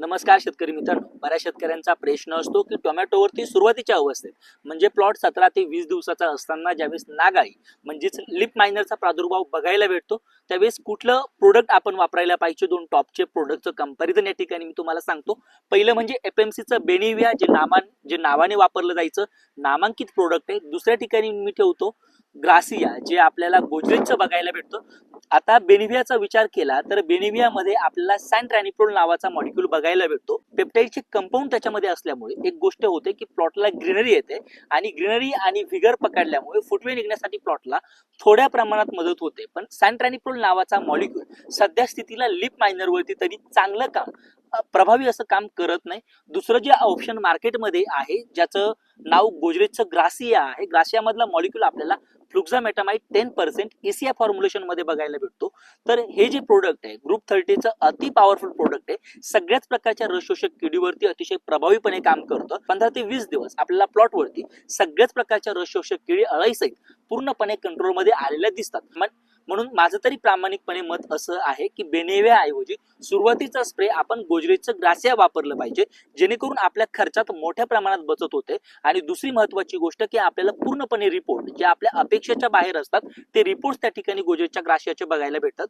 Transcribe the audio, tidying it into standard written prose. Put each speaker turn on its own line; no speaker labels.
नमस्कार शेतकरी मित्रांनो, बऱ्याच शेतकऱ्यांचा प्रश्न असतो की टोमॅटोवरती सुरुवातीच्या अवस्थेत म्हणजे प्लॉट 17 ते 20 दिवसाचा असताना ज्यावेळेस नागाळी म्हणजेच लिप मायनरचा प्रादुर्भाव बघायला भेटतो त्यावेळेस कुठलं प्रोडक्ट आपण वापरायला पाहिजे। दोन टॉपचे प्रोडक्टचं कंपॅरिझन या ठिकाणी मी तुम्हाला सांगतो। पहिलं म्हणजे एफएमसीचं बेनिविया जे नावाने वापरलं जायचं नामांकित प्रोडक्ट आहे। दुसऱ्या ठिकाणी मी ठेवतो ग्रासिया जे आपल्याला गोदरेजचं बघायला भेटतं। आता बेनिवियाचा विचार केला तर बेनिवियामध्ये आपल्याला सॅन्ट्रॅनिप्रोल नावाचा मॉलिक्यूल बघायला भेटतो। पेप्टाइडचे कंपाऊंड त्याच्यामध्ये असल्यामुळे एक गोष्ट होते की प्लॉटला ग्रीनरी येते आणि ग्रीनरी आणि व्हिगर पकडल्यामुळे फुटवे निघण्यासाठी प्लॉटला थोड्या प्रमाणात मदत होते। पण सॅन्ट्रॅनिप्रोल नावाचा मॉलिक्यूल सध्या स्थितीला लिप मायनरवरती तरी चांगलं काम प्रभावी असं काम करत नाही। दुसरं जे ऑप्शन मार्केटमध्ये आहे ज्याचं नाव गोदरेजचं ग्रासिया आहे, ग्रासिया मधला मॉलिक्यूल आपल्याला फ्लुक्झामेटामाइड 10% ECI फॉर्म्युलेशन मध्ये बघायला भेटतो। तर हे जे प्रोडक्ट आहे ग्रुप 30चं अति पॉवरफुल प्रोडक्ट आहे, सगळ्याच प्रकारच्या रस शोषक किडीवरती अतिशय प्रभावीपणे काम करतं। 15 ते 20 दिवस आपल्याला प्लॉट वरती सगळ्याच प्रकारच्या रस शोषक किडी अळईसहित पूर्णपणे कंट्रोल मध्ये आलेल्या दिसतात। म्हणून माझं तरी प्रामाणिकपणे मत असं आहे की बेनिविया ऐवजी सुरुवातीचा स्प्रे आपण गोदरेजचं ग्रासिया वापरलं पाहिजे, जेणेकरून आपल्या खर्चात मोठ्या प्रमाणात बचत होते। आणि दुसरी महत्त्वाची गोष्ट की आपल्याला पूर्णपणे रिपोर्ट जे आपल्या अपेक्षेच्या बाहेर असतात ते रिपोर्ट्स त्या ठिकाणी गोदरेजच्या ग्रासियाचे बघायला भेटतात।